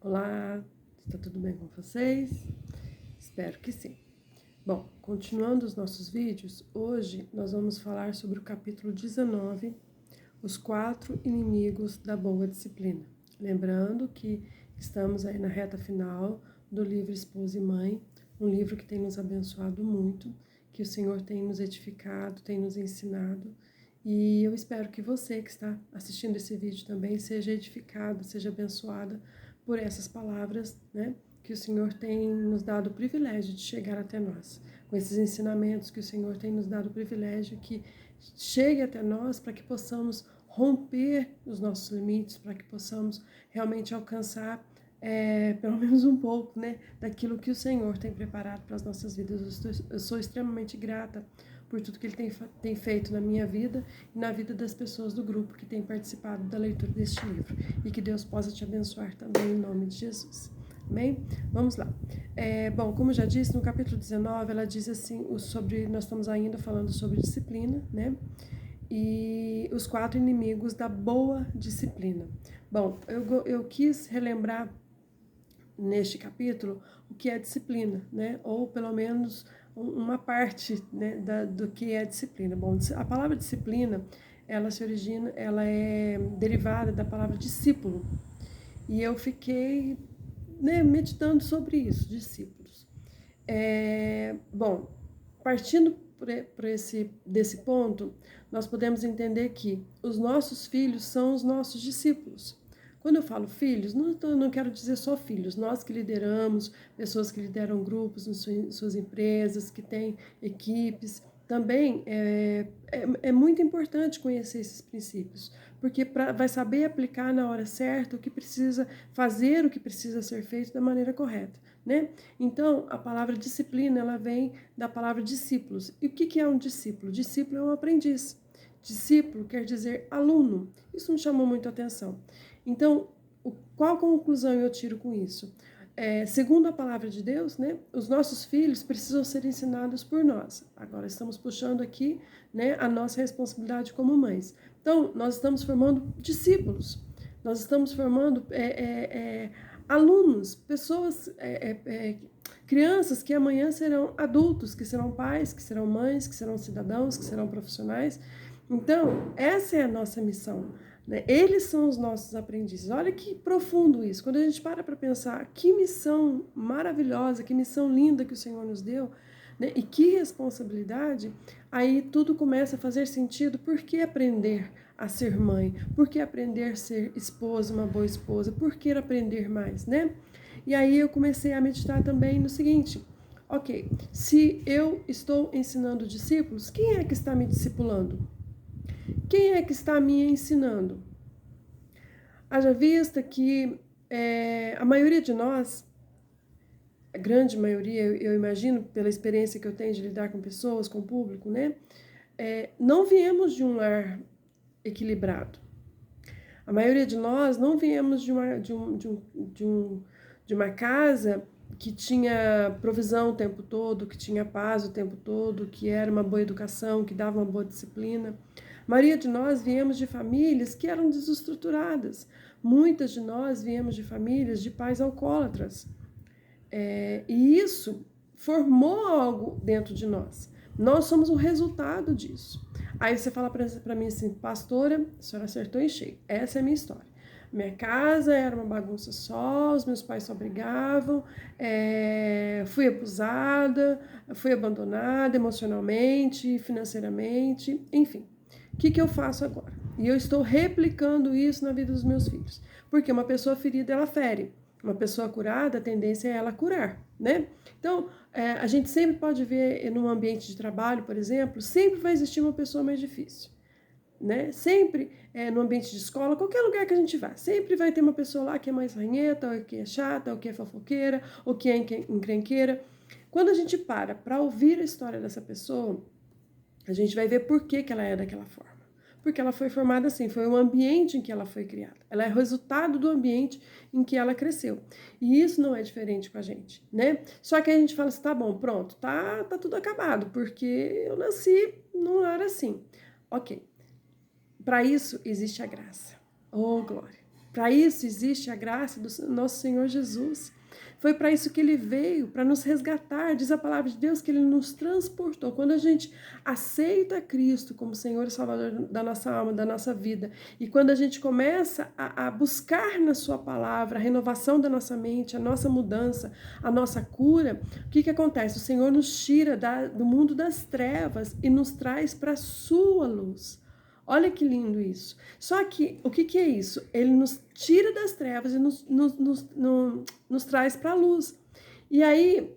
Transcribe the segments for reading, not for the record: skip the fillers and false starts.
Olá, está tudo bem com vocês? Espero que sim. Bom, continuando os nossos vídeos, hoje nós vamos falar sobre o capítulo 19, os 4 inimigos da boa disciplina. Lembrando que estamos aí na reta final do livro Esposa e Mãe, um livro que tem nos abençoado muito, que o Senhor tem nos edificado, tem nos ensinado, e eu espero que você que está assistindo esse vídeo também seja edificado, seja abençoada por essas palavras, né? Que o Senhor tem nos dado o privilégio de chegar até nós. Com esses ensinamentos que o Senhor tem nos dado o privilégio que chegue até nós para que possamos romper os nossos limites, para que possamos realmente alcançar pelo menos um pouco, né, daquilo que o Senhor tem preparado para as nossas vidas. Eu sou extremamente grata por tudo que Ele tem feito na minha vida e na vida das pessoas do grupo que têm participado da leitura deste livro. E que Deus possa te abençoar também em nome de Jesus. Amém? Vamos lá. Bom, como eu já disse, no capítulo 19, ela diz assim, nós estamos ainda falando sobre disciplina, né? E os 4 inimigos da boa disciplina. Bom, eu quis relembrar neste capítulo o que é disciplina, né? Ou pelo menos uma parte, né, do que é disciplina. Bom, a palavra disciplina, ela é derivada da palavra discípulo. E eu fiquei, né, meditando sobre isso, discípulos. Bom, partindo desse ponto, nós podemos entender que os nossos filhos são os nossos discípulos. Quando eu falo filhos, não quero dizer só filhos, nós que lideramos, pessoas que lideram grupos em suas empresas, que têm equipes, também é muito importante conhecer esses princípios, porque vai saber aplicar na hora certa o que precisa fazer, o que precisa ser feito da maneira correta, né? Então, a palavra disciplina, ela vem da palavra discípulos. E o que é um discípulo? Discípulo é um aprendiz. Discípulo quer dizer aluno. Isso me chamou muito a atenção. Então, qual conclusão eu tiro com isso? Segundo a palavra de Deus, né, os nossos filhos precisam ser ensinados por nós. Agora estamos puxando aqui, né, a nossa responsabilidade como mães. Então, nós estamos formando discípulos, nós estamos formando alunos, pessoas, crianças que amanhã serão adultos, que serão pais, que serão mães, que serão cidadãos, que serão profissionais. Então, essa é a nossa missão. Eles são os nossos aprendizes. Olha que profundo isso. Quando a gente para pensar que missão maravilhosa, que missão linda que o Senhor nos deu, né? E que responsabilidade, aí tudo começa a fazer sentido. Por que aprender a ser mãe? Por que aprender a ser esposa, uma boa esposa? Por que aprender mais, né? E aí eu comecei a meditar também no seguinte: ok, se eu estou ensinando discípulos, quem é que está me discipulando? Quem é que está me ensinando? Haja vista que a maioria de nós, a grande maioria, eu imagino, pela experiência que eu tenho de lidar com pessoas, com o público, né? Não viemos de um lar equilibrado. A maioria de nós não viemos de uma casa que tinha provisão o tempo todo, que tinha paz o tempo todo, que era uma boa educação, que dava uma boa disciplina. A maioria de nós viemos de famílias que eram desestruturadas. Muitas de nós viemos de famílias de pais alcoólatras. E isso formou algo dentro de nós. Nós somos o resultado disso. Aí você fala para mim assim, pastora, a senhora acertou em cheio. Essa é a minha história. Minha casa era uma bagunça só, os meus pais só brigavam, fui abusada, fui abandonada emocionalmente, financeiramente, enfim. O que eu faço agora? E eu estou replicando isso na vida dos meus filhos. Porque uma pessoa ferida, ela fere. Uma pessoa curada, a tendência é ela curar, né? Então, a gente sempre pode ver num ambiente de trabalho, por exemplo, sempre vai existir uma pessoa mais difícil, né? Sempre no ambiente de escola, qualquer lugar que a gente vá, sempre vai ter uma pessoa lá que é mais ranheta, ou que é chata, ou que é fofoqueira, ou que é encrenqueira. Quando a gente para ouvir a história dessa pessoa, a gente vai ver por que ela é daquela forma. Porque ela foi formada assim, foi o ambiente em que ela foi criada. Ela é resultado do ambiente em que ela cresceu. E isso não é diferente com a gente, né? Só que a gente fala assim, tá bom, pronto, tá tudo acabado, porque eu nasci num lar assim. Ok. Para isso existe a graça. Oh, glória. Para isso existe a graça do nosso Senhor Jesus. Foi para isso que ele veio, para nos resgatar. Diz a palavra de Deus que ele nos transportou. Quando a gente aceita Cristo como Senhor e Salvador da nossa alma, da nossa vida, e quando a gente começa a buscar na sua palavra a renovação da nossa mente, a nossa mudança, a nossa cura, o que acontece? O Senhor nos tira do mundo das trevas e nos traz para a sua luz. Olha que lindo isso. Só que, o que é isso? Ele nos tira das trevas e nos traz para a luz. E aí,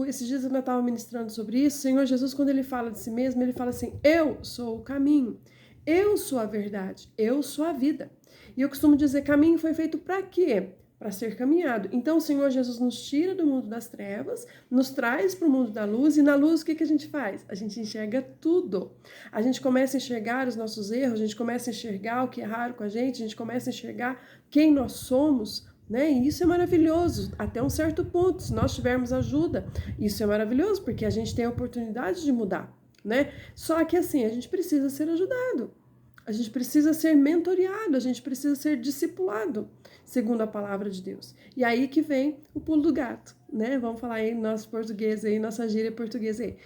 esses dias eu estava ministrando sobre isso, o Senhor Jesus, quando ele fala de si mesmo, ele fala assim, eu sou o caminho, eu sou a verdade, eu sou a vida. E eu costumo dizer, caminho foi feito para quê? Para ser caminhado. Então o Senhor Jesus nos tira do mundo das trevas, nos traz para o mundo da luz, e na luz o que a gente faz? A gente enxerga tudo. A gente começa a enxergar os nossos erros, a gente começa a enxergar o que erraram com a gente começa a enxergar quem nós somos, né? E isso é maravilhoso, até um certo ponto. Se nós tivermos ajuda, isso é maravilhoso, porque a gente tem a oportunidade de mudar, né? Só que assim, a gente precisa ser ajudado. A gente precisa ser mentoreado, a gente precisa ser discipulado, segundo a palavra de Deus. E aí que vem o pulo do gato, né? Vamos falar aí nosso português aí, nossa gíria portuguesa aí.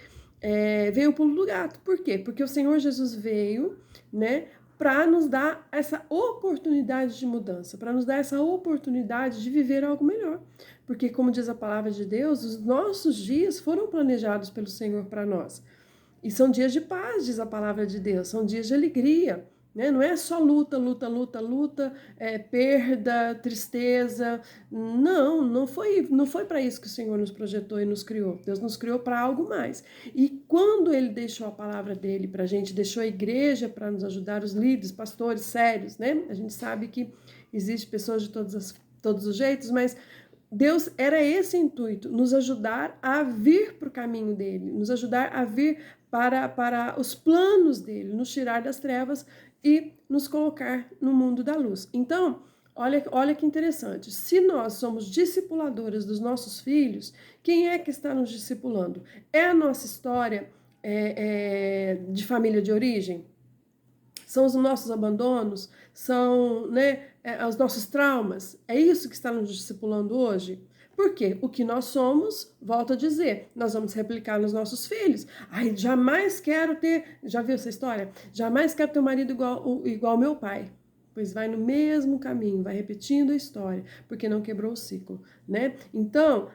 Vem o pulo do gato. Por quê? Porque o Senhor Jesus veio, né, para nos dar essa oportunidade de mudança, para nos dar essa oportunidade de viver algo melhor. Porque, como diz a palavra de Deus, os nossos dias foram planejados pelo Senhor para nós. E são dias de paz, diz a palavra de Deus, são dias de alegria, né? Não é só luta, perda, tristeza. Não foi para isso que o Senhor nos projetou e nos criou. Deus nos criou para algo mais. E quando Ele deixou a palavra dele para a gente, deixou a igreja para nos ajudar, os líderes, pastores sérios, né? A gente sabe que existe pessoas de todos os jeitos, mas Deus era esse intuito, nos ajudar a vir para o caminho dele, nos ajudar a vir para os planos dele, nos tirar das trevas e nos colocar no mundo da luz. Então, olha que interessante, se nós somos discipuladoras dos nossos filhos, quem é que está nos discipulando? É a nossa história de família de origem? São os nossos abandonos? São, né, os nossos traumas? É isso que está nos discipulando hoje? Porque o que nós somos, volto a dizer, nós vamos replicar nos nossos filhos. Ai, jamais quero ter, já viu essa história? Jamais quero ter um marido igual ao meu pai. Pois vai no mesmo caminho, vai repetindo a história, porque não quebrou o ciclo, né? Então,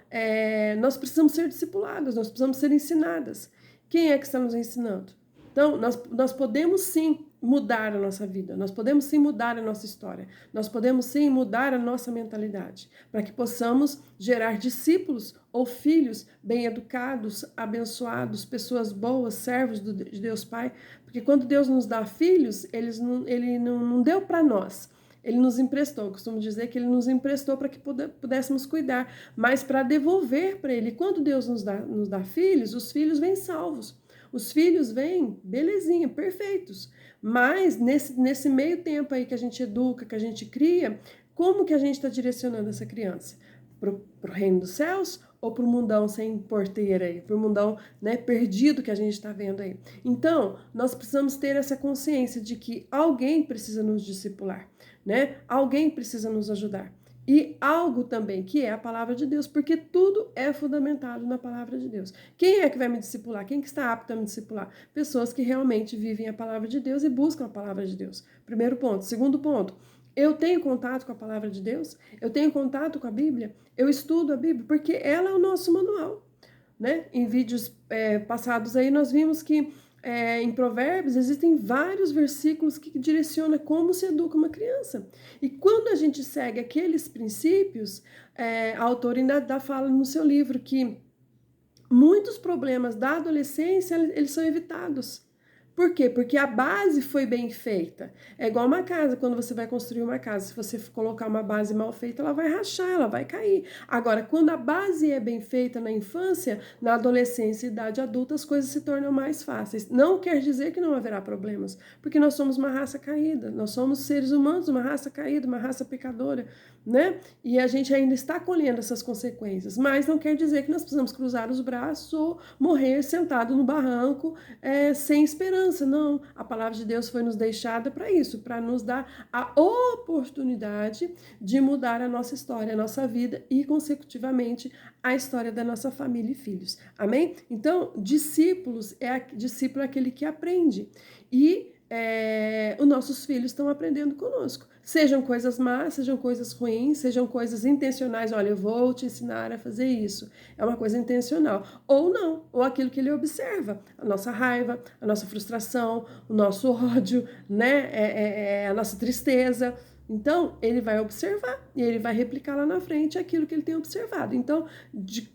nós precisamos ser discipuladas, nós precisamos ser ensinadas. Quem é que está nos ensinando? Então, nós podemos sim mudar a nossa vida, nós podemos sim mudar a nossa história, nós podemos sim mudar a nossa mentalidade, para que possamos gerar discípulos ou filhos bem educados, abençoados, pessoas boas, servos de Deus Pai, porque quando Deus nos dá filhos, Ele não deu para nós, Ele nos emprestou. Eu costumo dizer que Ele nos emprestou para que pudéssemos cuidar, mas para devolver para Ele. Quando Deus nos dá filhos, os filhos vêm salvos. Os filhos vêm, belezinha, perfeitos. Mas nesse meio tempo aí que a gente educa, que a gente cria, como que a gente está direcionando essa criança? Para o reino dos céus ou para o mundão sem porteira aí? Para o mundão, né, perdido que a gente está vendo aí? Então, nós precisamos ter essa consciência de que alguém precisa nos discipular, né? Alguém precisa nos ajudar. E algo também, que é a palavra de Deus, porque tudo é fundamentado na palavra de Deus. Quem é que vai me discipular? Quem que está apto a me discipular? Pessoas que realmente vivem a palavra de Deus e buscam a palavra de Deus. Primeiro ponto. Segundo ponto, eu tenho contato com a palavra de Deus? Eu tenho contato com a Bíblia? Eu estudo a Bíblia? Porque ela é o nosso manual, né? Em vídeos passados aí nós vimos que em Provérbios existem vários versículos que direcionam como se educa uma criança. E quando a gente segue aqueles princípios, a autora ainda fala no seu livro que muitos problemas da adolescência, eles são evitados. Por quê? Porque a base foi bem feita. É igual uma casa, quando você vai construir uma casa, se você colocar uma base mal feita, ela vai rachar, ela vai cair. Agora, quando a base é bem feita na infância, na adolescência e idade adulta, as coisas se tornam mais fáceis. Não quer dizer que não haverá problemas, porque nós somos uma raça caída, nós somos seres humanos, uma raça caída, uma raça pecadora, né? E a gente ainda está colhendo essas consequências, mas não quer dizer que nós precisamos cruzar os braços ou morrer sentado no barranco sem esperança. segurança, não. A palavra de Deus foi nos deixada para isso, para nos dar a oportunidade de mudar a nossa história, a nossa vida e, consecutivamente, a história da nossa família e filhos. Amém? Então, discípulo é aquele que aprende. E os nossos filhos estão aprendendo conosco. Sejam coisas más, sejam coisas ruins, sejam coisas intencionais. Olha, eu vou te ensinar a fazer isso. É uma coisa intencional. Ou não, ou aquilo que ele observa. A nossa raiva, a nossa frustração, o nosso ódio, né? A nossa tristeza. Então, ele vai observar e ele vai replicar lá na frente aquilo que ele tem observado. Então,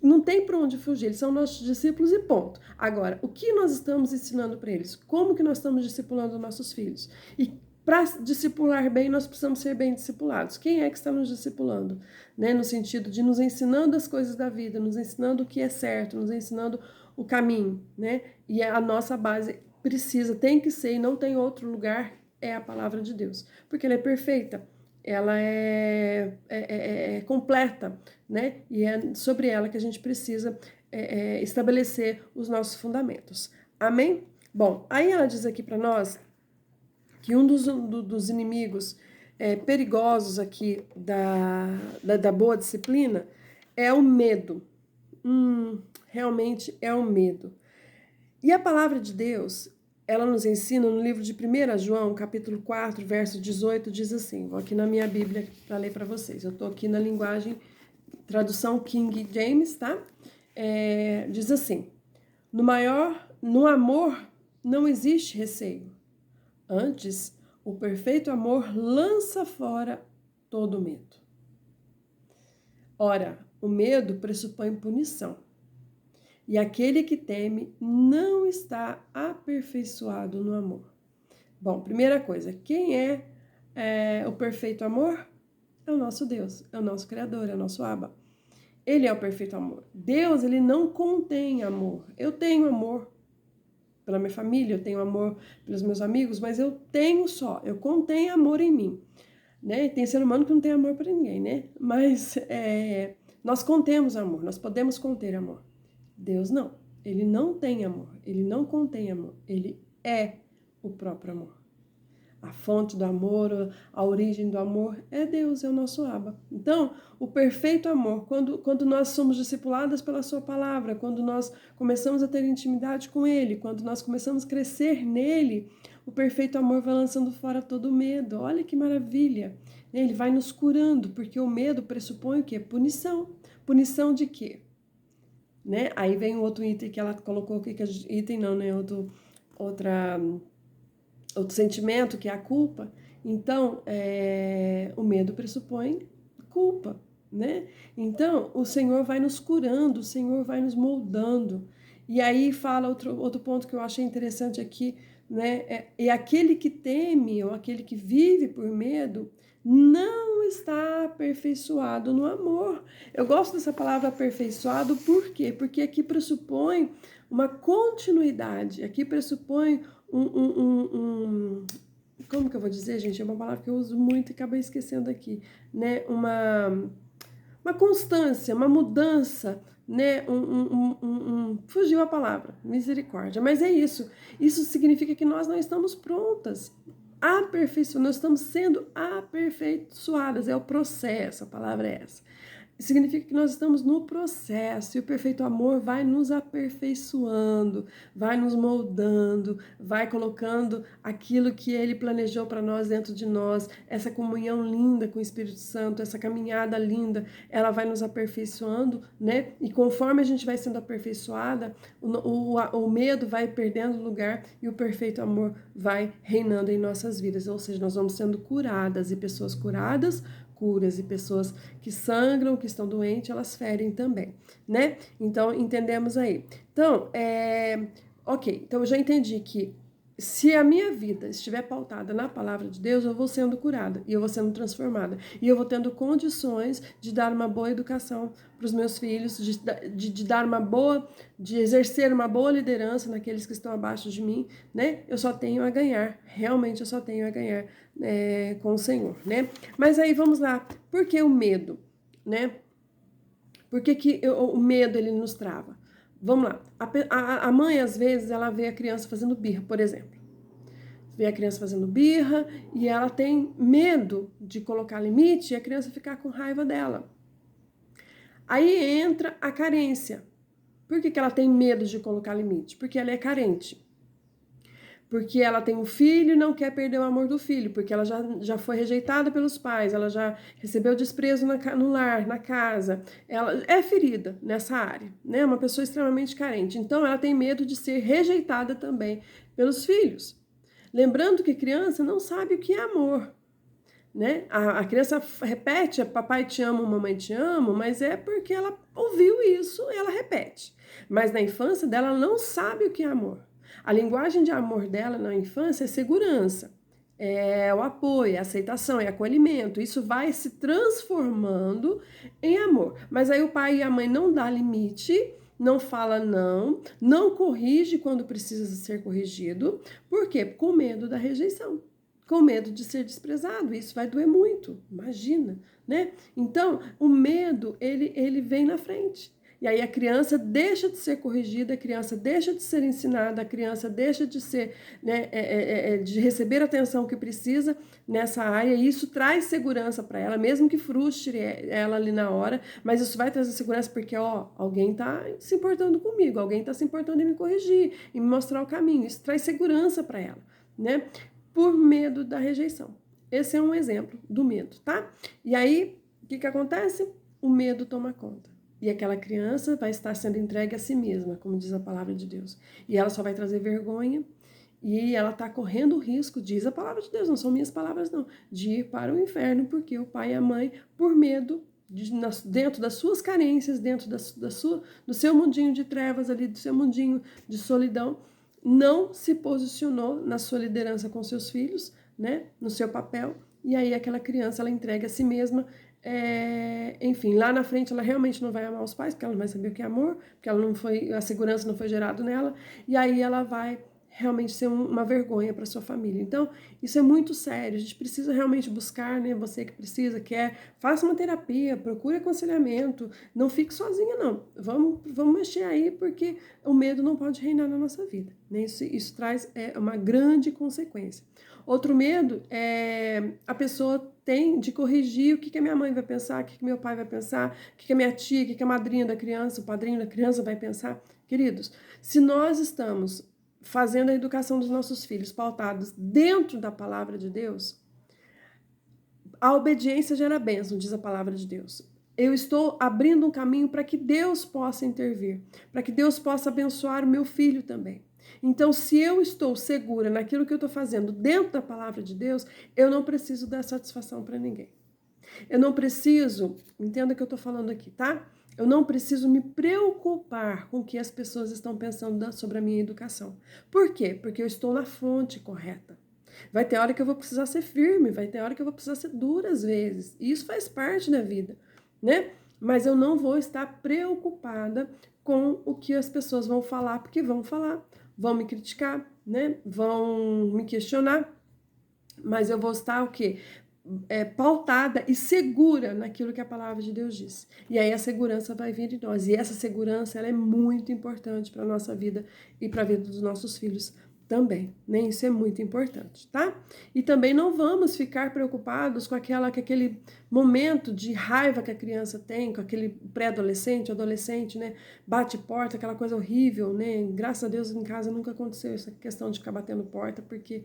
não tem para onde fugir, eles são nossos discípulos e ponto. Agora, o que nós estamos ensinando para eles? Como que nós estamos discipulando nossos filhos? E para discipular bem, nós precisamos ser bem discipulados. Quem é que está nos discipulando? Né? No sentido de nos ensinando as coisas da vida, nos ensinando o que é certo, nos ensinando o caminho, né? E a nossa base tem que ser, e não tem outro lugar, é a palavra de Deus, porque ela é perfeita, ela é completa, né? E é sobre ela que a gente precisa estabelecer os nossos fundamentos. Amém? Bom, aí ela diz aqui para nós que um dos inimigos perigosos aqui da boa disciplina é o medo. Realmente é o medo. E a palavra de Deus, ela nos ensina no livro de 1 João, capítulo 4, verso 18, diz assim, vou aqui na minha Bíblia para ler para vocês. Eu estou aqui na linguagem, tradução King James, tá? Diz assim, no amor não existe receio. Antes, o perfeito amor lança fora todo medo. Ora, o medo pressupõe punição. E aquele que teme não está aperfeiçoado no amor. Bom, primeira coisa, quem é o perfeito amor? É o nosso Deus, é o nosso Criador, é o nosso Abba. Ele é o perfeito amor. Deus, ele não contém amor. Eu tenho amor pela minha família, eu tenho amor pelos meus amigos, mas eu contenho amor em mim. Né? Tem ser humano que não tem amor para ninguém, né? Mas nós contemos amor, nós podemos conter amor. Deus não, ele não tem amor, ele não contém amor, ele é o próprio amor. A fonte do amor, a origem do amor é Deus, é o nosso Abba. Então, o perfeito amor, quando nós somos discipuladas pela sua palavra, quando nós começamos a ter intimidade com ele, quando nós começamos a crescer nele, o perfeito amor vai lançando fora todo o medo. Olha que maravilha! Ele vai nos curando, porque o medo pressupõe o quê? Punição. Punição de quê? Né? Aí vem o outro item que ela colocou aqui, item não, né? Outro sentimento, que é a culpa. Então, o medo pressupõe culpa, né? Então, o Senhor vai nos curando, o Senhor vai nos moldando. E aí fala outro ponto que eu achei interessante aqui, né? E aquele que teme, ou aquele que vive por medo, não está aperfeiçoado no amor. Eu gosto dessa palavra aperfeiçoado, por quê? Porque aqui pressupõe uma continuidade, aqui pressupõe como que eu vou dizer, gente? É uma palavra que eu uso muito e acabei esquecendo aqui, né? Uma constância, uma mudança, né? Fugiu a palavra, misericórdia. Mas é isso. Isso significa que nós não estamos prontas. Nós estamos sendo aperfeiçoadas. É o processo, a palavra é essa. Significa que nós estamos no processo e o perfeito amor vai nos aperfeiçoando, vai nos moldando, vai colocando aquilo que ele planejou para nós dentro de nós, essa comunhão linda com o Espírito Santo, essa caminhada linda, ela vai nos aperfeiçoando, né? E conforme a gente vai sendo aperfeiçoada, o medo vai perdendo lugar e o perfeito amor vai reinando em nossas vidas, ou seja, nós vamos sendo curadas e pessoas curadas, curas e pessoas que sangram, que estão doentes, elas ferem também, né? Então, entendemos aí. Então, ok, então eu já entendi que se a minha vida estiver pautada na palavra de Deus, eu vou sendo curada e eu vou sendo transformada. E eu vou tendo condições de dar uma boa educação para os meus filhos, de exercer uma boa liderança naqueles que estão abaixo de mim, né? Eu só tenho a ganhar, realmente eu só tenho a ganhar com o Senhor, né? Mas aí vamos lá, por que o medo, né? Por que o medo ele nos trava? Vamos lá, a mãe às vezes ela vê a criança fazendo birra, por exemplo, vê a criança fazendo birra e ela tem medo de colocar limite e a criança ficar com raiva dela. Aí entra a carência. Por que ela tem medo de colocar limite? Porque ela é carente. Porque ela tem um filho e não quer perder o amor do filho, porque ela já foi rejeitada pelos pais, ela já recebeu desprezo no lar, na casa, ela é ferida nessa área, né? Uma pessoa extremamente carente. Então, ela tem medo de ser rejeitada também pelos filhos. Lembrando que criança não sabe o que é amor, né? A criança repete, papai te amo, mamãe te amo, mas é porque ela ouviu isso e ela repete. Mas na infância dela, ela não sabe o que é amor. A linguagem de amor dela na infância é segurança, é o apoio, é a aceitação, é acolhimento. Isso vai se transformando em amor. Mas aí o pai e a mãe não dá limite, não fala não, não corrige quando precisa ser corrigido. Por quê? Com medo da rejeição, com medo de ser desprezado. Isso vai doer muito, imagina, né? Então, o medo, ele vem na frente. E aí a criança deixa de ser corrigida, a criança deixa de ser ensinada, a criança deixa de ser, né, de receber a atenção que precisa nessa área, e isso traz segurança para ela, mesmo que frustre ela ali na hora, mas isso vai trazer segurança porque, ó, alguém está se importando comigo, alguém está se importando em me corrigir, em me mostrar o caminho. Isso traz segurança para ela, né? Por medo da rejeição. Esse é um exemplo do medo, tá? E aí, o que acontece? O medo toma conta. E aquela criança vai estar sendo entregue a si mesma, como diz a palavra de Deus. E ela só vai trazer vergonha e ela está correndo o risco, diz a palavra de Deus, não são minhas palavras não, de ir para o inferno, porque o pai e a mãe, por medo, dentro das suas carências, dentro do seu mundinho de trevas ali, do seu mundinho de solidão, não se posicionou na sua liderança com seus filhos, né, no seu papel, e aí aquela criança, ela entrega a si mesma, enfim, lá na frente ela realmente não vai amar os pais, porque ela não vai saber o que é amor, porque ela não foi, a segurança não foi gerada nela, e aí ela vai realmente ser uma vergonha para sua família. Então, isso é muito sério, a gente precisa realmente buscar, né, você que precisa, quer, faça uma terapia, procure aconselhamento, não fique sozinha não, vamos mexer aí, porque o medo não pode reinar na nossa vida, né? Isso traz uma grande consequência. Outro medo é a pessoa tem de corrigir o que a minha mãe vai pensar, o que meu pai vai pensar, o que a minha tia, o que a madrinha da criança, o padrinho da criança vai pensar. Queridos, se nós estamos fazendo a educação dos nossos filhos pautados dentro da palavra de Deus, a obediência gera bênção, diz a palavra de Deus. Eu estou abrindo um caminho para que Deus possa intervir, para que Deus possa abençoar o meu filho também. Então, se eu estou segura naquilo que eu estou fazendo dentro da palavra de Deus, eu não preciso dar satisfação para ninguém. Eu não preciso, entenda o que eu estou falando aqui, tá? Eu não preciso me preocupar com o que as pessoas estão pensando sobre a minha educação. Por quê? Porque eu estou na fonte correta. Vai ter hora que eu vou precisar ser firme, vai ter hora que eu vou precisar ser dura às vezes. E isso faz parte da vida, né? Mas eu não vou estar preocupada com o que as pessoas vão falar, porque vão falar, vão me criticar, né? Vão me questionar. Mas eu vou estar o quê? Pautada e segura naquilo que a palavra de Deus diz. E aí a segurança vai vir de nós. E essa segurança, ela é muito importante para a nossa vida e para a vida dos nossos filhos também, né? Isso é muito importante, tá? E também não vamos ficar preocupados com aquele momento de raiva que a criança tem, com aquele pré-adolescente, adolescente, né? Bate porta, aquela coisa horrível, né? Graças a Deus em casa nunca aconteceu essa questão de ficar batendo porta, porque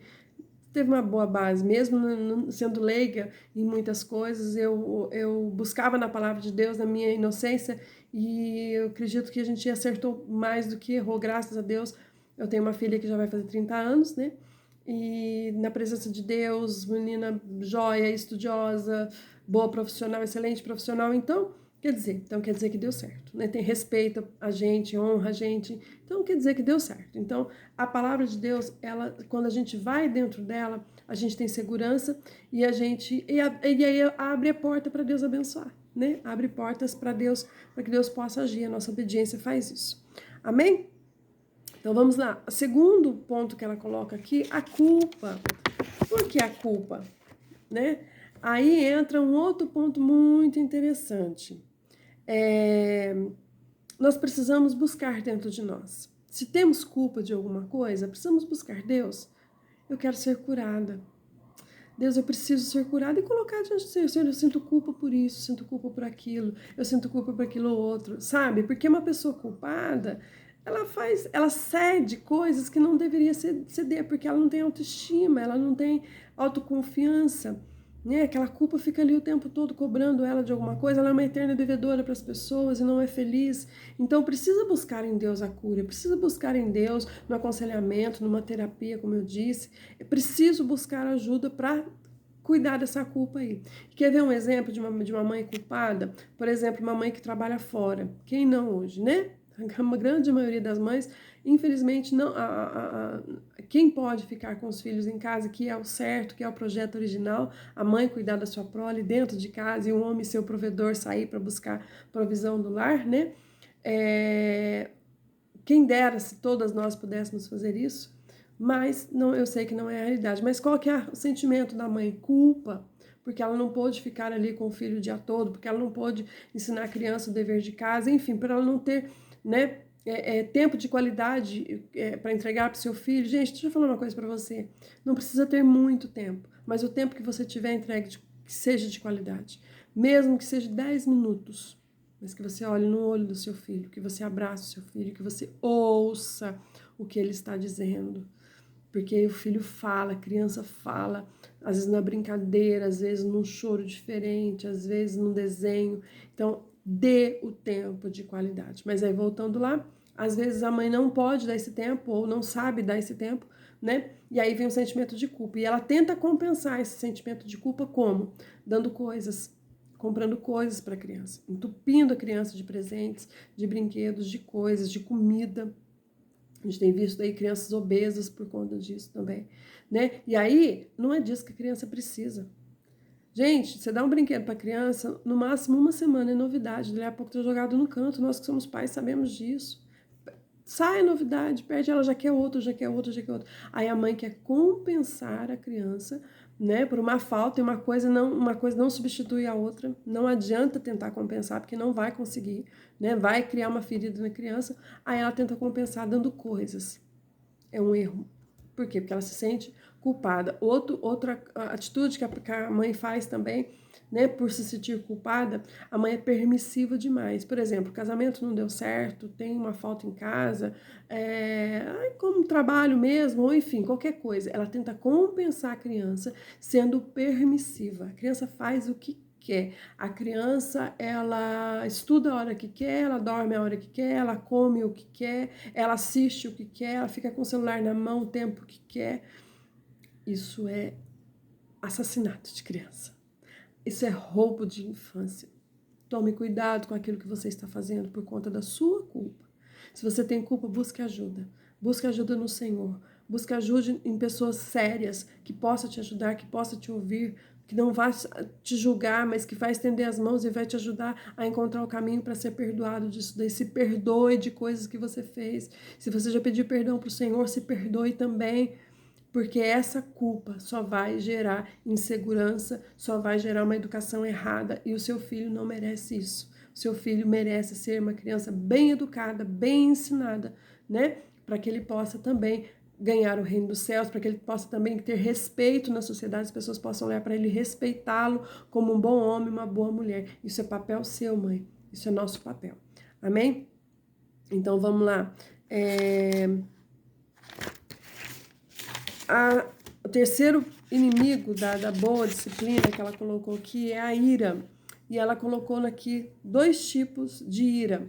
teve uma boa base, mesmo sendo leiga em muitas coisas, eu buscava na palavra de Deus, na minha inocência, e eu acredito que a gente acertou mais do que errou, graças a Deus. Eu tenho uma filha que já vai fazer 30 anos, né? E na presença de Deus, menina joia, estudiosa, boa profissional, excelente profissional, então quer dizer que deu certo, né? Tem respeito a gente, honra a gente, então quer dizer que deu certo. Então, a palavra de Deus, ela, quando a gente vai dentro dela, a gente tem segurança e aí abre a porta para Deus abençoar, né? Abre portas para que Deus possa agir. A nossa obediência faz isso. Amém? Então vamos lá. O segundo ponto que ela coloca aqui, a culpa. Por que a culpa, né? Aí entra um outro ponto muito interessante. Nós precisamos buscar dentro de nós. Se temos culpa de alguma coisa, precisamos buscar Deus. Eu quero ser curada. Deus, eu preciso ser curada e colocar diante do Senhor. Senhor, eu sinto culpa por isso, sinto culpa por aquilo, eu sinto culpa por aquilo outro, sabe? Porque uma pessoa culpada, ela cede coisas que não deveria ceder, porque ela não tem autoestima, ela não tem autoconfiança, né? Aquela culpa fica ali o tempo todo cobrando ela de alguma coisa, ela é uma eterna devedora para as pessoas e não é feliz. Então precisa buscar em Deus a cura, precisa buscar em Deus no aconselhamento, numa terapia, como eu disse. Eu preciso buscar ajuda para cuidar dessa culpa aí. Quer ver um exemplo de uma mãe culpada? Por exemplo, uma mãe que trabalha fora. Quem não hoje, né? A grande maioria das mães, infelizmente, não. Quem pode ficar com os filhos em casa, que é o certo, que é o projeto original, a mãe cuidar da sua prole dentro de casa e o homem ser o provedor, sair para buscar provisão do lar, né? Quem dera se todas nós pudéssemos fazer isso, mas não, eu sei que não é a realidade. Mas qual que é o sentimento da mãe? Culpa, porque ela não pôde ficar ali com o filho o dia todo, porque ela não pôde ensinar a criança o dever de casa, enfim, para ela não ter, né, tempo de qualidade para entregar para o seu filho. Gente, deixa eu falar uma coisa para você. Não precisa ter muito tempo, mas o tempo que você tiver entregue, que seja de qualidade. Mesmo que seja 10 minutos, mas que você olhe no olho do seu filho, que você abrace o seu filho, que você ouça o que ele está dizendo. Porque o filho fala, a criança fala, às vezes na brincadeira, às vezes num choro diferente, às vezes num desenho. Então, dê o tempo de qualidade. Mas aí, voltando lá, às vezes a mãe não pode dar esse tempo ou não sabe dar esse tempo, né? E aí vem o sentimento de culpa. E ela tenta compensar esse sentimento de culpa como? Dando coisas, comprando coisas para a criança, entupindo a criança de presentes, de brinquedos, de coisas, de comida. A gente tem visto aí crianças obesas por conta disso também, né? E aí, não é disso que a criança precisa. Gente, você dá um brinquedo para a criança, no máximo uma semana é novidade, daqui a pouco tá jogado no canto, nós que somos pais sabemos disso. Sai a novidade, perde ela, já quer outro, já quer outro, já quer outro. Aí a mãe quer compensar a criança, né, por uma falta e uma coisa não substitui a outra. Não adianta tentar compensar, porque não vai conseguir, né? Vai criar uma ferida na criança. Aí ela tenta compensar dando coisas. É um erro. Por quê? Porque ela se sente culpada. Outra atitude que a mãe faz também, né, por se sentir culpada, a mãe é permissiva demais. Por exemplo, o casamento não deu certo, tem uma falta em casa, como trabalho mesmo, ou enfim, qualquer coisa. Ela tenta compensar a criança sendo permissiva. A criança faz o que quer. A criança, ela estuda a hora que quer, ela dorme a hora que quer, ela come o que quer, ela assiste o que quer, ela fica com o celular na mão o tempo que quer. Isso é assassinato de criança. Isso é roubo de infância. Tome cuidado com aquilo que você está fazendo por conta da sua culpa. Se você tem culpa, busque ajuda. Busque ajuda no Senhor. Busque ajuda em pessoas sérias que possam te ajudar, que possam te ouvir, que não vai te julgar, mas que vai estender as mãos e vai te ajudar a encontrar o caminho para ser perdoado disso daí. Se perdoe de coisas que você fez. Se você já pediu perdão para o Senhor, se perdoe também. Porque essa culpa só vai gerar insegurança, só vai gerar uma educação errada e o seu filho não merece isso. O seu filho merece ser uma criança bem educada, bem ensinada, né? Para que ele possa também ganhar o reino dos céus, para que ele possa também ter respeito na sociedade, as pessoas possam olhar para ele e respeitá-lo como um bom homem, uma boa mulher. Isso é papel seu, mãe. Isso é nosso papel. Amém? Então vamos lá. O terceiro inimigo da boa disciplina que ela colocou aqui é a ira. E ela colocou aqui 2 tipos de ira,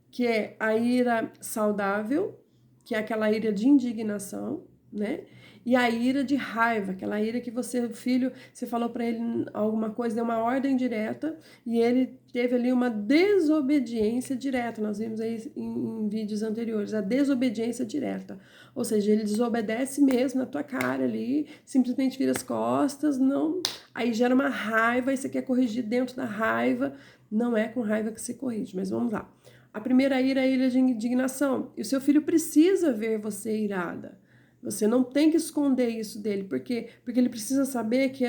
que é a ira saudável, que é aquela ira de indignação, né? E a ira de raiva, aquela ira que o filho, você falou para ele alguma coisa, deu uma ordem direta e ele teve ali uma desobediência direta. Nós vimos aí em vídeos anteriores, a desobediência direta. Ou seja, ele desobedece mesmo na tua cara ali, simplesmente vira as costas, não, aí gera uma raiva e você quer corrigir dentro da raiva. Não é com raiva que se corrige, mas vamos lá. A primeira ira é a ira de indignação. E o seu filho precisa ver você irada. Você não tem que esconder isso dele. Por quê? Porque ele precisa saber que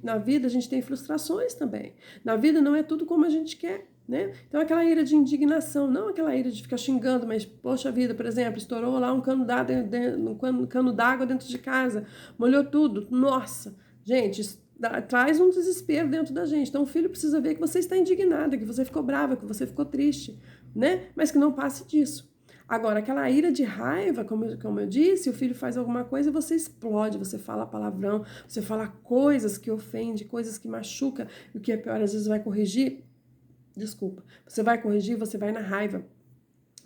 na vida, a gente tem frustrações também. Na vida não é tudo como a gente quer. né? Então, aquela ira de indignação, não aquela ira de ficar xingando, mas, poxa vida, por exemplo, estourou lá um cano d'água dentro de casa, molhou tudo, nossa, gente, isso traz um desespero dentro da gente. Então, o filho precisa ver que você está indignada, que você ficou brava, que você ficou triste, né? Mas que não passe disso. Agora, aquela ira de raiva, como eu disse, o filho faz alguma coisa e você explode, você fala palavrão, você fala coisas que ofendem, coisas que machucam, e o que é pior, às vezes vai corrigir. Desculpa. Você vai corrigir, você vai na raiva,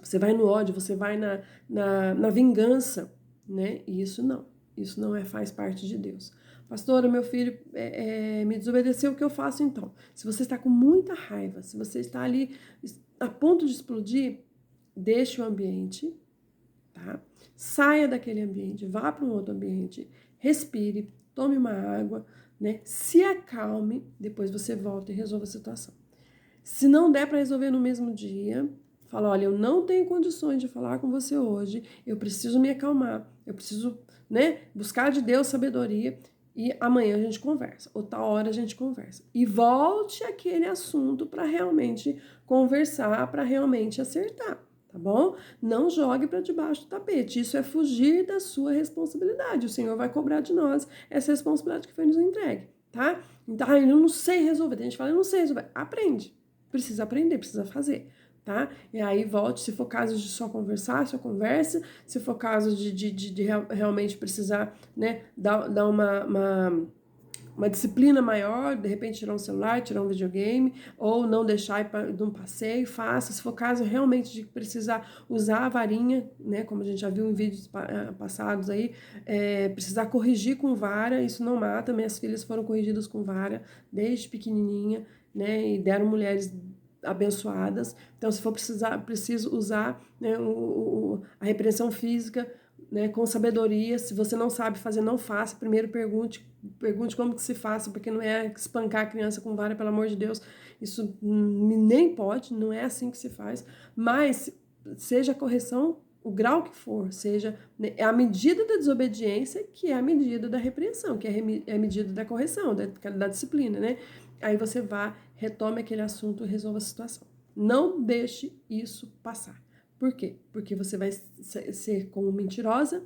você vai no ódio, você vai na vingança, né? E isso não faz parte de Deus. Pastora, meu filho me desobedeceu, o que eu faço então? Se você está com muita raiva, se você está ali a ponto de explodir, deixe o ambiente, tá? Saia daquele ambiente, vá para um outro ambiente, respire, tome uma água, né? Se acalme, depois você volta e resolva a situação. Se não der para resolver no mesmo dia, fala, olha, eu não tenho condições de falar com você hoje, eu preciso me acalmar, eu preciso, né, buscar de Deus sabedoria e amanhã a gente conversa, ou tal hora a gente conversa. E volte aquele assunto para realmente conversar, para realmente acertar, tá bom? Não jogue para debaixo do tapete, isso é fugir da sua responsabilidade, o Senhor vai cobrar de nós essa responsabilidade que foi nos entregue, tá? Então, eu não sei resolver, a gente fala, eu não sei resolver, aprende. Precisa aprender, precisa fazer, tá? E aí volte, se for caso de só conversar, só conversa. Se for caso de realmente precisar, né, dar uma disciplina maior, de repente tirar um celular, tirar um videogame, ou não deixar ir para um passeio, faça. Se for caso realmente de precisar usar a varinha, né, como a gente já viu em vídeos passados aí, precisar corrigir com vara, isso não mata. Minhas filhas foram corrigidas com vara desde pequenininha, né, e deram mulheres abençoadas. Então, se for preciso usar, né, a repreensão física, né, com sabedoria. Se você não sabe fazer, não faça. Primeiro pergunte como que se faça, porque não é espancar a criança com vara, pelo amor de Deus. Isso nem pode, não é assim que se faz. Mas seja a correção, o grau que for, seja, né, a medida da desobediência, que é a medida da repreensão, que é a medida da correção, da disciplina, né? Aí você vá, retome aquele assunto e resolva a situação. Não deixe isso passar. Por quê? Porque você vai ser como mentirosa,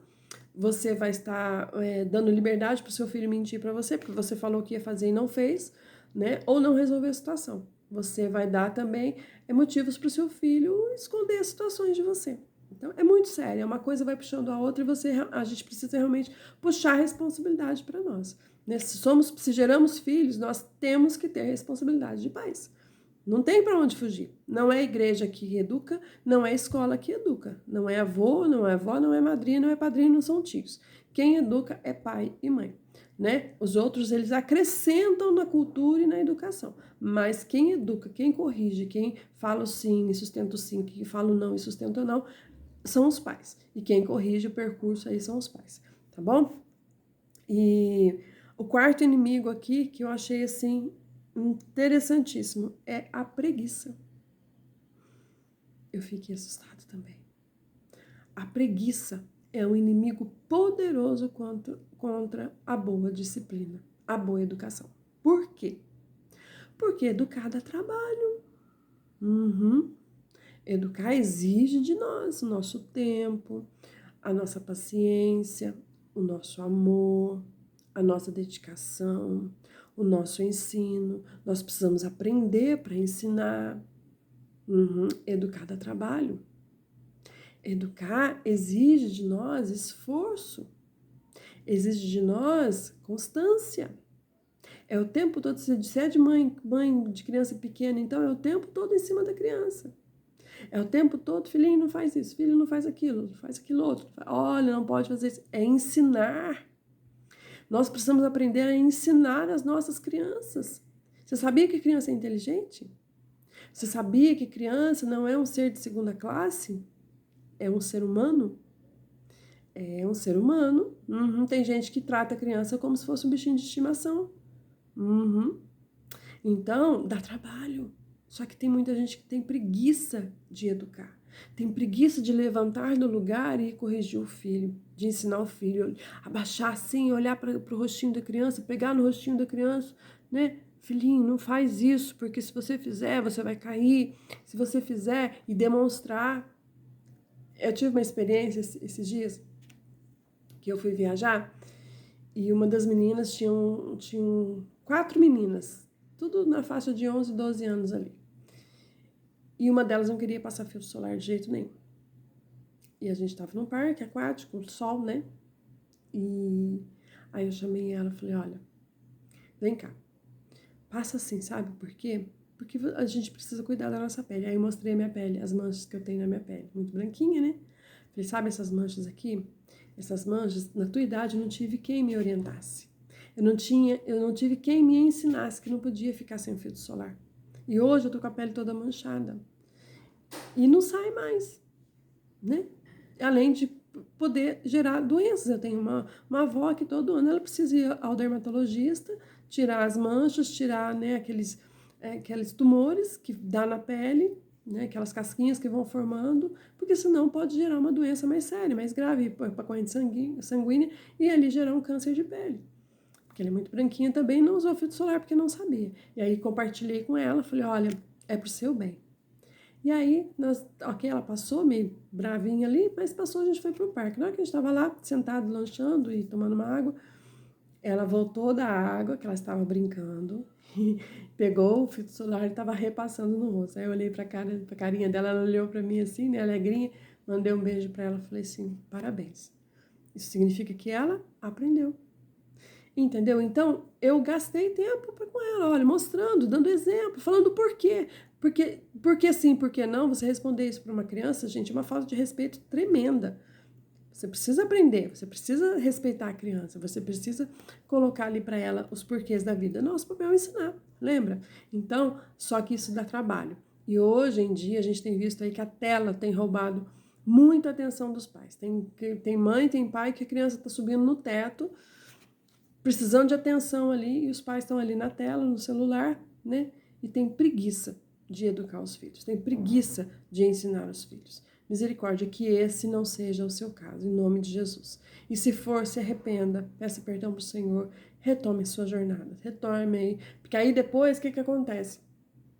você vai estar dando liberdade para o seu filho mentir para você, porque você falou que ia fazer e não fez, né? Ou não resolver a situação. Você vai dar também motivos para o seu filho esconder as situações de você. Então, é muito sério, uma coisa vai puxando a outra e a gente precisa realmente puxar a responsabilidade para nós. Né? Se geramos filhos, nós temos que ter responsabilidade de pais. Não tem para onde fugir. Não é a igreja que educa, não é a escola que educa. Não é avô, não é avó, não é madrinha, não é padrinho, não são tios. Quem educa é pai e mãe, né? Os outros, eles acrescentam na cultura e na educação. Mas quem educa, quem corrige, quem fala o sim e sustenta o sim, quem fala o não e sustenta o não, são os pais. E quem corrige o percurso aí são os pais, tá bom? E o quarto inimigo aqui, que eu achei assim interessantíssimo, é a preguiça. Eu fiquei assustado também. A preguiça é um inimigo poderoso contra a boa disciplina, a boa educação. Por quê? Porque educar dá trabalho. Educar exige de nós o nosso tempo, a nossa paciência, o nosso amor, a nossa dedicação, o nosso ensino. Nós precisamos aprender para ensinar. Educar dá trabalho. Educar exige de nós esforço, exige de nós constância. É o tempo todo, se é de mãe de criança pequena, então é o tempo todo em cima da criança. É o tempo todo, filhinho, não faz isso, filho, não faz aquilo outro. Olha, não pode fazer isso. É ensinar. Nós precisamos aprender a ensinar as nossas crianças. Você sabia que criança é inteligente? Você sabia que criança não é um ser de segunda classe? É um ser humano? É um ser humano. Tem gente que trata a criança como se fosse um bichinho de estimação. Então, dá trabalho. Só que tem muita gente que tem preguiça de educar. Tem preguiça de levantar do lugar e corrigir o filho, de ensinar o filho, abaixar assim, olhar para o rostinho da criança, pegar no rostinho da criança, né? filhinho, não faz isso, porque se você fizer, você vai cair. Se você fizer e demonstrar. Eu tive uma experiência esses dias que eu fui viajar e uma das meninas tinham 4 meninas, tudo na faixa de 11, 12 anos ali. E uma delas não queria passar filtro solar de jeito nenhum. E a gente estava num parque aquático, sol, né? E aí eu chamei ela e falei, olha, vem cá, passa assim, sabe por quê? Porque a gente precisa cuidar da nossa pele. Aí eu mostrei a minha pele, as manchas que eu tenho na minha pele, muito branquinha, né? Falei, sabe essas manchas aqui? Essas manchas, na tua idade, eu não tive quem me orientasse. Eu não tive quem me ensinasse que não podia ficar sem filtro solar. E hoje eu tô com a pele toda manchada. E não sai mais, né? Além de poder gerar doenças. Eu tenho uma avó que todo ano ela precisa ir ao dermatologista, tirar as manchas, tirar, né, aqueles tumores que dá na pele, né, aquelas casquinhas que vão formando, porque senão pode gerar uma doença mais séria, mais grave, para a corrente sanguínea e ali gerar um câncer de pele. Porque ela é muito branquinha também, não usou filtro solar porque não sabia. E aí compartilhei com ela, falei, olha, é pro seu bem. E aí, ok, ela passou meio bravinha ali, mas passou, a gente foi pro parque. Na hora que a gente estava lá, sentado, lanchando e tomando uma água, ela voltou da água, que ela estava brincando, e pegou o filtro solar e estava repassando no rosto. Aí eu olhei pra carinha dela, ela olhou pra mim assim, né, alegrinha, mandei um beijo pra ela, falei assim, parabéns. Isso significa que ela aprendeu. Entendeu? Então, eu gastei tempo com ela, olha, mostrando, dando exemplo, falando por quê. Porque sim, porque não, você responder isso para uma criança, gente, é uma falta de respeito tremenda. Você precisa aprender, você precisa respeitar a criança, você precisa colocar ali para ela os porquês da vida. Nosso papel é ensinar, lembra? Então, só que isso dá trabalho. E hoje em dia a gente tem visto aí que a tela tem roubado muita atenção dos pais. Tem mãe, tem pai que a criança está subindo no teto, precisando de atenção ali, e os pais estão ali na tela, no celular, né? E tem preguiça de educar os filhos, tem preguiça de ensinar os filhos. Misericórdia, que esse não seja o seu caso, em nome de Jesus. E se for, se arrependa, peça perdão para o Senhor, retome sua jornada, retome aí. Porque aí depois, o que acontece?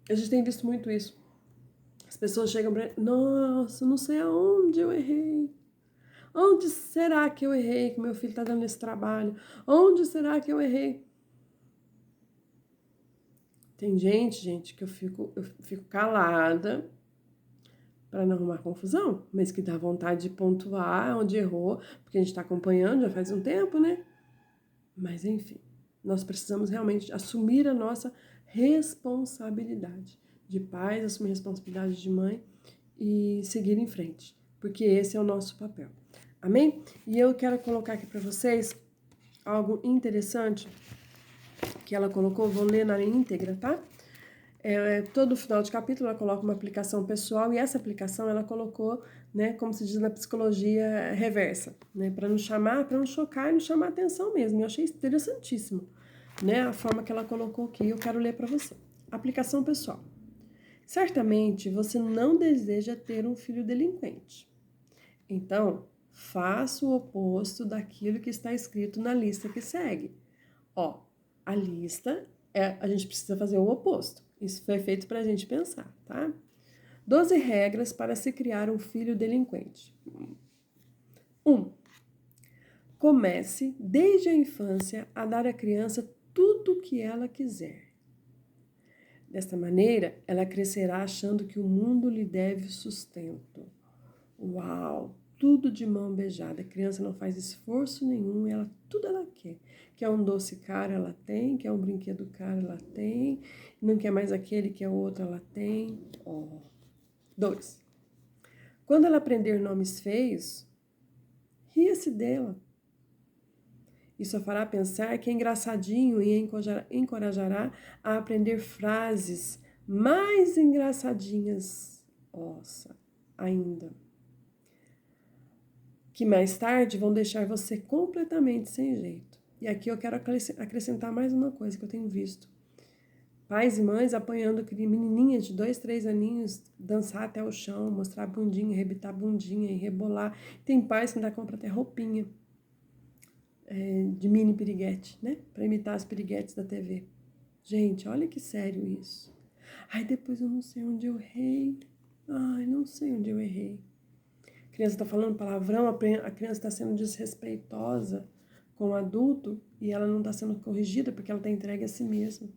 A gente tem visto muito isso. As pessoas chegam para nossa, não sei aonde eu errei. Onde será que eu errei que meu filho está dando esse trabalho? Onde será que eu errei? Tem gente, que eu fico calada para não arrumar confusão, mas que dá vontade de pontuar onde errou, porque a gente está acompanhando já faz um tempo, né? Mas enfim, nós precisamos realmente assumir a nossa responsabilidade de pais, assumir a responsabilidade de mãe e seguir em frente, porque esse é o nosso papel. Amém? E eu quero colocar aqui para vocês algo interessante que ela colocou, vou ler na íntegra, tá? Todo final de capítulo ela coloca uma aplicação pessoal e essa aplicação ela colocou, né, como se diz na psicologia reversa, né, para não chocar e não chamar atenção mesmo. Eu achei interessantíssimo, né, a forma que ela colocou aqui. Eu quero ler para você. Aplicação pessoal. Certamente você não deseja ter um filho delinquente. Então, faça o oposto daquilo que está escrito na lista que segue. Ó, a lista a gente precisa fazer o oposto. Isso foi feito para a gente pensar, tá? 12 regras para se criar um filho delinquente. 1. Comece desde a infância a dar à criança tudo o que ela quiser. Desta maneira, ela crescerá achando que o mundo lhe deve sustento. Uau! Tudo de mão beijada. A criança não faz esforço nenhum, tudo ela quer. Quer um doce caro, ela tem. Quer um brinquedo caro, ela tem. Não quer mais aquele, quer o outro, ela tem. 2. Quando ela aprender nomes feios, ria-se dela. Isso a fará pensar que é engraçadinho e encorajará a aprender frases mais engraçadinhas. Nossa, ainda. Que mais tarde vão deixar você completamente sem jeito. E aqui eu quero acrescentar mais uma coisa que eu tenho visto. Pais e mães apanhando menininhas de 2, 3 aninhos dançar até o chão, mostrar bundinha, arrebitar bundinha e rebolar. Tem pais que ainda compram até roupinha de mini piriguete, né? Para imitar as piriguetes da TV. Gente, olha que sério isso. Ai, depois eu não sei onde eu errei. Ai, não sei onde eu errei. A criança está falando palavrão, a criança está sendo desrespeitosa com o adulto e ela não está sendo corrigida porque ela está entregue a si mesma.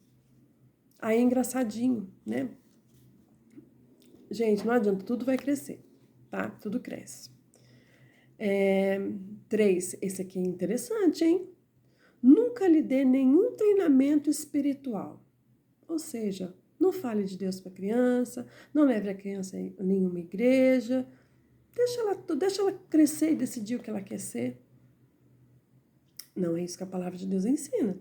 Aí é engraçadinho, né? Gente, não adianta, tudo vai crescer, tá? Tudo cresce. 3, esse aqui é interessante, hein? Nunca lhe dê nenhum treinamento espiritual. Ou seja, não fale de Deus para a criança, não leve a criança em nenhuma igreja, deixa ela crescer e decidir o que ela quer ser. Não é isso que a palavra de Deus ensina.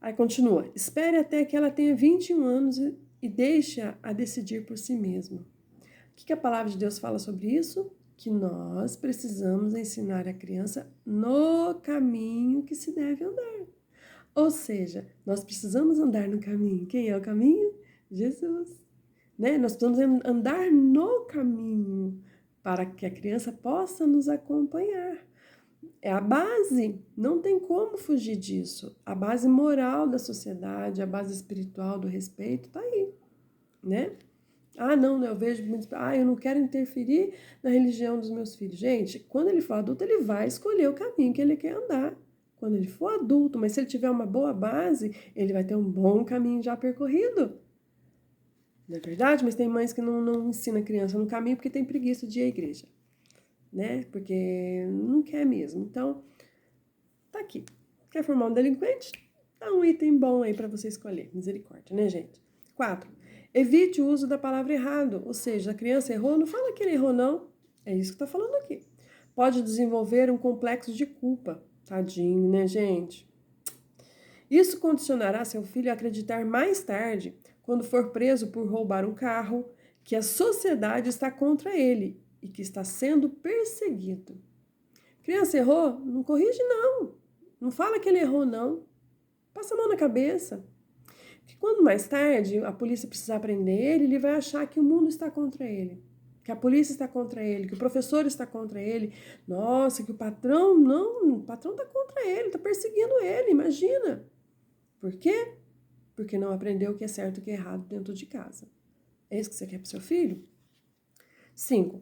Aí continua, espere até que ela tenha 21 anos e deixe-a a decidir por si mesma. O que a palavra de Deus fala sobre isso? Que nós precisamos ensinar a criança no caminho que se deve andar. Ou seja, nós precisamos andar no caminho. Quem é o caminho? Jesus. Né? Nós precisamos andar no caminho para que a criança possa nos acompanhar. É a base, não tem como fugir disso. A base moral da sociedade, a base espiritual do respeito está aí, né? Ah, não, eu vejo muito. Ah, eu não quero interferir na religião dos meus filhos. Gente, quando ele for adulto, ele vai escolher o caminho que ele quer andar. Quando ele for adulto, mas se ele tiver uma boa base, ele vai ter um bom caminho já percorrido. Não é verdade? Mas tem mães que não ensinam a criança no caminho porque tem preguiça de ir à igreja, né? Porque não quer mesmo. Então, tá aqui. Quer formar um delinquente? Dá um item bom aí para você escolher. Misericórdia, né, gente? 4. Evite o uso da palavra errado. Ou seja, a criança errou, não fala que ele errou, não. É isso que tá falando aqui. Pode desenvolver um complexo de culpa. Tadinho, né, gente? Isso condicionará seu filho a acreditar mais tarde, quando for preso por roubar um carro, que a sociedade está contra ele e que está sendo perseguido. Criança errou? Não corrige, não. Não fala que ele errou, não. Passa a mão na cabeça. Porque quando mais tarde a polícia precisar prender ele vai achar que o mundo está contra ele. Que a polícia está contra ele, que o professor está contra ele. Nossa, que o patrão, não, o patrão está contra ele, está perseguindo ele, imagina. Por quê? Porque não aprendeu o que é certo e o que é errado dentro de casa. É isso que você quer para o seu filho? 5.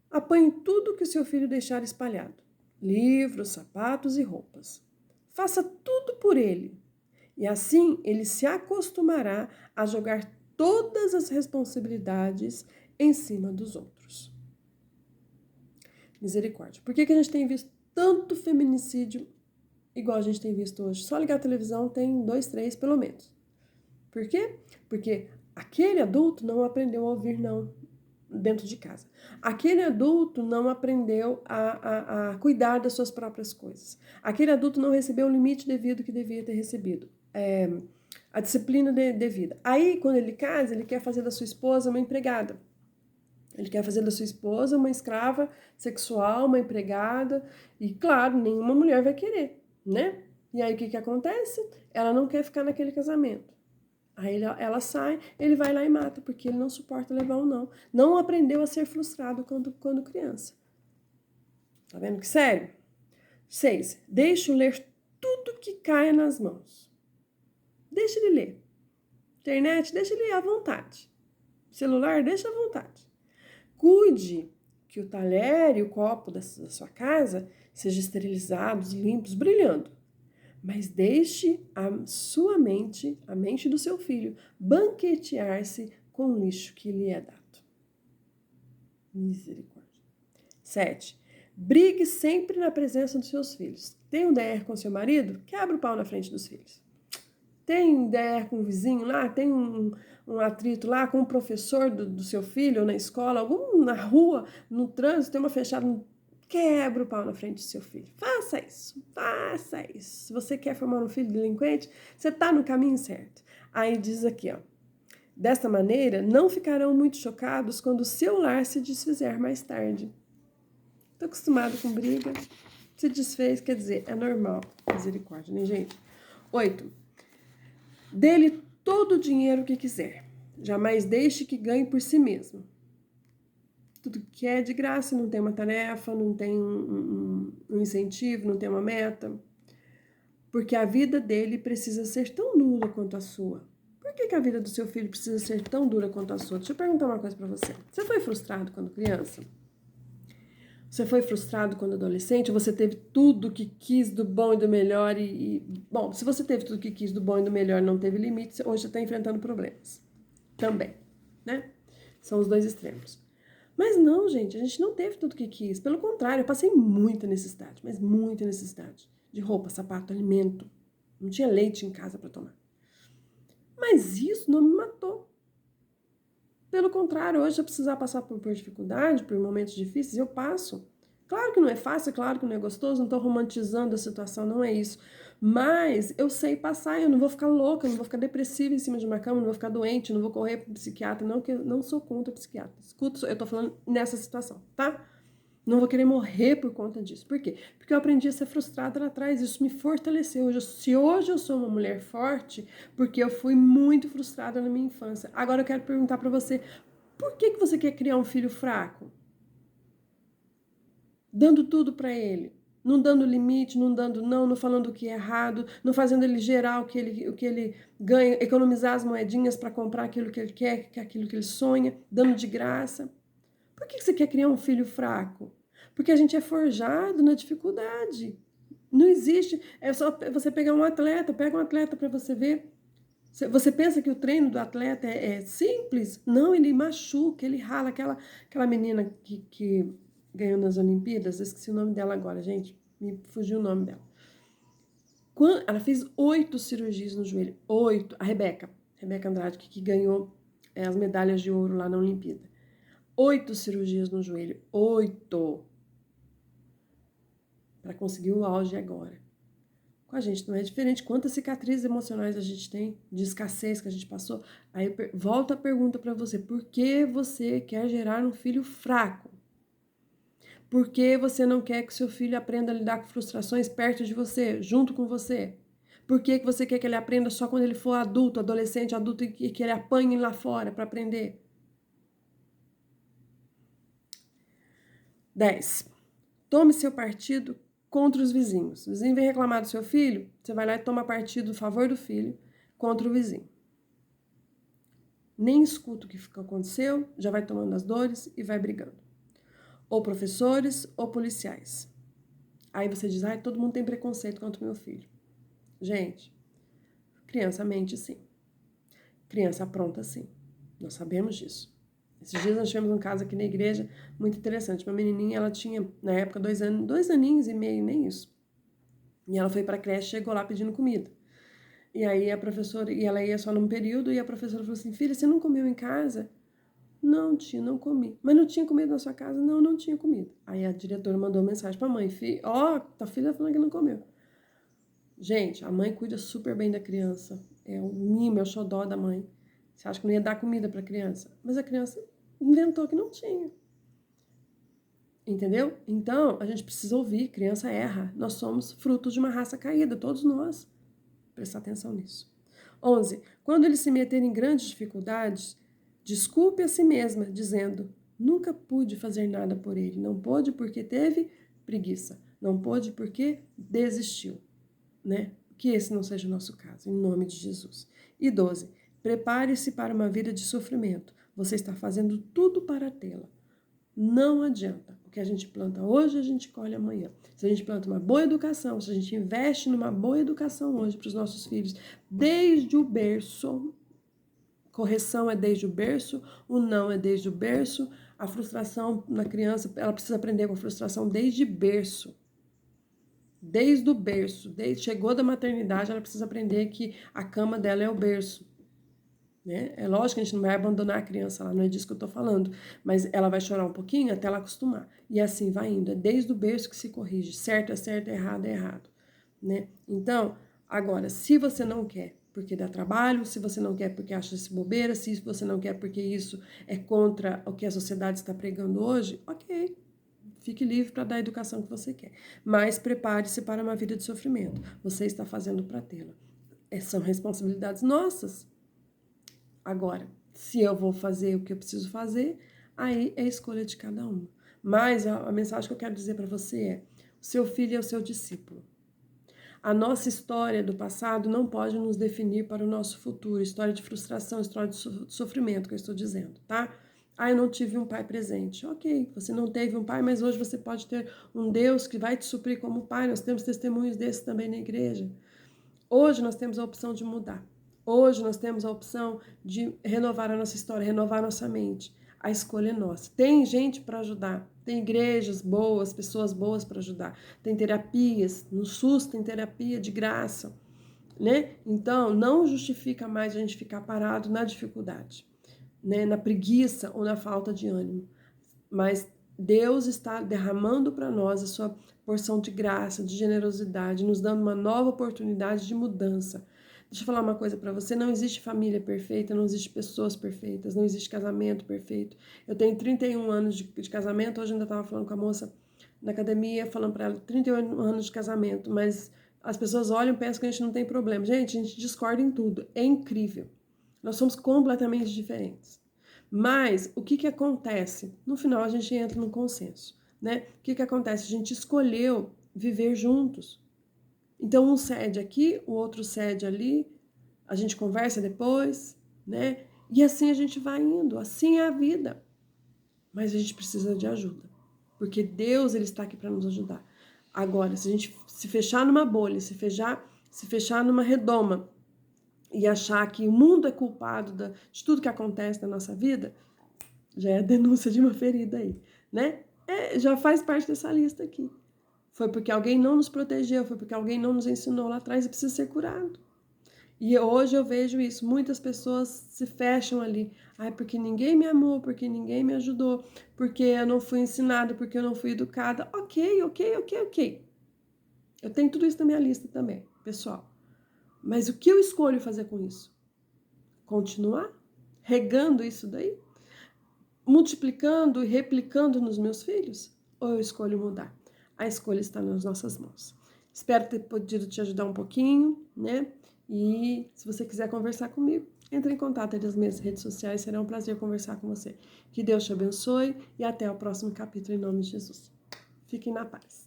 Apanhe tudo que o seu filho deixar espalhado. Livros, sapatos e roupas. Faça tudo por ele. E assim ele se acostumará a jogar todas as responsabilidades em cima dos outros. Misericórdia. Por que a gente tem visto tanto feminicídio igual a gente tem visto hoje? Só ligar a televisão tem 2, 3 pelo menos. Por quê? Porque aquele adulto não aprendeu a ouvir não dentro de casa. Aquele adulto não aprendeu a cuidar das suas próprias coisas. Aquele adulto não recebeu o limite devido que devia ter recebido. A disciplina devida. Aí, quando ele casa, ele quer fazer da sua esposa uma empregada. Ele quer fazer da sua esposa uma escrava sexual, uma empregada. E, claro, nenhuma mulher vai querer, né? E aí, o que acontece? Ela não quer ficar naquele casamento. Aí ela sai, ele vai lá e mata, porque ele não suporta levar um não. Não aprendeu a ser frustrado quando criança. Tá vendo que sério? 6. Deixe-o ler tudo que caia nas mãos. Deixe ele ler. Internet, deixe ele à vontade. Celular, deixa à vontade. Cuide que o talher e o copo da sua casa sejam esterilizados, limpos, brilhando. Mas deixe a sua mente, a mente do seu filho, banquetear-se com o lixo que lhe é dado. Misericórdia. 7. Brigue sempre na presença dos seus filhos. Tem um DR com seu marido? Quebra o pau na frente dos filhos. Tem um DR com o vizinho lá? Tem um atrito lá com o professor do seu filho, ou na escola, algum na rua, no trânsito, tem uma fechada. Quebra o pau na frente do seu filho. Faça isso, faça isso. Se você quer formar um filho delinquente, você está no caminho certo. Aí diz aqui, ó. Desta maneira, não ficarão muito chocados quando o seu lar se desfizer mais tarde. Estou acostumado com briga. Se desfez, quer dizer, é normal. Misericórdia, né, gente? 8. Dê-lhe todo o dinheiro que quiser. Jamais deixe que ganhe por si mesmo. Tudo que é de graça, não tem uma tarefa, não tem um incentivo, não tem uma meta. porque a vida dele precisa ser tão dura quanto a sua. Por que a vida do seu filho precisa ser tão dura quanto a sua? Deixa eu perguntar uma coisa pra você. Você foi frustrado quando criança? Você foi frustrado quando adolescente? Ou você teve tudo que quis do bom e do melhor bom, se você teve tudo que quis do bom e do melhor e não teve limites, hoje você está enfrentando problemas. Também, né? São os dois extremos. Mas não, gente, a gente não teve tudo que quis. Pelo contrário, eu passei muita necessidade, mas muita necessidade. De roupa, sapato, alimento. Não tinha leite em casa para tomar. Mas isso não me matou. Pelo contrário, hoje eu precisar passar por dificuldade, por momentos difíceis, eu passo. Claro que não é fácil, claro que não é gostoso, não estou romantizando a situação, não é isso. Mas eu sei passar, eu não vou ficar louca, eu não vou ficar depressiva em cima de uma cama, não vou ficar doente, não vou correr para o psiquiatra, não, que eu não sou contra psiquiatra. Escuta, eu estou falando nessa situação, tá? Não vou querer morrer por conta disso. Por quê? Porque eu aprendi a ser frustrada lá atrás. Isso me fortaleceu. Se hoje eu sou uma mulher forte, porque eu fui muito frustrada na minha infância. Agora eu quero perguntar pra você, por que você quer criar um filho fraco? Dando tudo pra ele. Não dando limite, não dando não falando o que é errado, não fazendo ele gerar o que ele ganha, economizar as moedinhas para comprar aquilo que ele quer, aquilo que ele sonha, dando de graça. Por que você quer criar um filho fraco? Porque a gente é forjado na dificuldade. Não existe. É só você pegar um atleta, pega um atleta para você ver. Você pensa que o treino do atleta é simples? Não, ele machuca, ele rala. Aquela menina que ganhou nas Olimpíadas, eu esqueci o nome dela agora, gente. Me fugiu o nome dela. Ela fez 8 cirurgias no joelho. 8. A Rebeca Andrade, que ganhou as medalhas de ouro lá na Olimpíada. 8 cirurgias no joelho. 8. Para conseguir o auge agora. Com a gente não é diferente. Quantas cicatrizes emocionais a gente tem, de escassez que a gente passou. Aí volta a pergunta para você. Por que você quer gerar um filho fraco? Por que você não quer que seu filho aprenda a lidar com frustrações perto de você, junto com você? Por que você quer que ele aprenda só quando ele for adulto, adolescente, adulto, e que ele apanhe lá fora para aprender? 10. Tome seu partido contra os vizinhos. O vizinho vem reclamar do seu filho, você vai lá e toma partido a favor do filho contra o vizinho. Nem escuta o que aconteceu, já vai tomando as dores e vai brigando. Ou professores ou policiais. Aí você diz, todo mundo tem preconceito contra o meu filho. Gente, criança mente sim. Criança apronta sim. Nós sabemos disso. Esses dias nós tivemos um caso aqui na igreja muito interessante. Uma menininha, ela tinha, na época, 2 aninhos e meio, nem isso. E ela foi para a creche, chegou lá pedindo comida. E aí a professora, e ela ia só num período, e a professora falou assim, filha, você não comeu em casa? Não, tia, não comi. Mas não tinha comida na sua casa? Não, não tinha comida. Aí a diretora mandou uma mensagem pra mãe, tua filha falando que não comeu. Gente, a mãe cuida super bem da criança. É o mimo, é o xodó da mãe. Você acha que não ia dar comida pra criança? Mas a criança inventou que não tinha. Entendeu? Então, a gente precisa ouvir, criança erra. Nós somos frutos de uma raça caída, todos nós. Prestar atenção nisso. 11. Quando ele se meter em grandes dificuldades, desculpe a si mesma, dizendo, nunca pude fazer nada por ele. Não pôde porque teve preguiça. Não pôde porque desistiu. Né? Que esse não seja o nosso caso, em nome de Jesus. E 12. Prepare-se para uma vida de sofrimento. Você está fazendo tudo para tê-la. Não adianta. O que a gente planta hoje, a gente colhe amanhã. Se a gente planta uma boa educação, se a gente investe numa boa educação hoje para os nossos filhos, desde o berço, correção é desde o berço, o não é desde o berço, a frustração na criança, ela precisa aprender com a frustração desde berço. Desde o berço, chegou da maternidade, ela precisa aprender que a cama dela é o berço. Né? É lógico que a gente não vai abandonar a criança lá, não é disso que eu tô falando, mas ela vai chorar um pouquinho até ela acostumar. E assim vai indo, é desde o berço que se corrige, certo é certo, errado é errado. Né? Então, agora, se você não quer porque dá trabalho, se você não quer porque acha-se bobeira, se você não quer porque isso é contra o que a sociedade está pregando hoje, ok. Fique livre para dar a educação que você quer. Mas prepare-se para uma vida de sofrimento. Você está fazendo para tê-la. São responsabilidades nossas. Agora, se eu vou fazer o que eu preciso fazer, aí é a escolha de cada um. Mas a mensagem que eu quero dizer para você é: o seu filho é o seu discípulo. A nossa história do passado não pode nos definir para o nosso futuro. História de frustração, história de sofrimento, que eu estou dizendo, tá? Ah, eu não tive um pai presente. Ok, você não teve um pai, mas hoje você pode ter um Deus que vai te suprir como pai. Nós temos testemunhos desses também na igreja. Hoje nós temos a opção de mudar. Hoje nós temos a opção de renovar a nossa história, renovar a nossa mente. A escolha é nossa. Tem gente para ajudar, tem igrejas boas, pessoas boas para ajudar, tem terapias, no SUS tem terapia de graça, né? Então, não justifica mais a gente ficar parado na dificuldade, né? Na preguiça ou na falta de ânimo. Mas Deus está derramando para nós a sua porção de graça, de generosidade, nos dando uma nova oportunidade de mudança. Deixa eu falar uma coisa para você, não existe família perfeita, não existe pessoas perfeitas, não existe casamento perfeito. Eu tenho 31 anos de casamento, hoje eu ainda estava falando com a moça na academia, falando para ela, 31 anos de casamento, mas as pessoas olham e pensam que a gente não tem problema. Gente, a gente discorda em tudo, é incrível. Nós somos completamente diferentes. Mas o que acontece? No final a gente entra num consenso, né? O que acontece? A gente escolheu viver juntos. Então um cede aqui, o outro cede ali, a gente conversa depois, né? E assim a gente vai indo, assim é a vida. Mas a gente precisa de ajuda, porque Deus ele está aqui para nos ajudar. Agora, se a gente se fechar numa bolha, se fechar numa redoma e achar que o mundo é culpado de tudo que acontece na nossa vida, já é a denúncia de uma ferida aí, né? Já faz parte dessa lista aqui. Foi porque alguém não nos protegeu, foi porque alguém não nos ensinou lá atrás e precisa ser curado. E hoje eu vejo isso, muitas pessoas se fecham ali. Ai, porque ninguém me amou, porque ninguém me ajudou, porque eu não fui ensinada, porque eu não fui educada. Ok. Eu tenho tudo isso na minha lista também, pessoal. Mas o que eu escolho fazer com isso? Continuar regando isso daí? Multiplicando e replicando nos meus filhos? Ou eu escolho mudar? A escolha está nas nossas mãos. Espero ter podido te ajudar um pouquinho, né? E se você quiser conversar comigo, entre em contato aí nas minhas redes sociais, será um prazer conversar com você. Que Deus te abençoe e até o próximo capítulo em nome de Jesus. Fiquem na paz.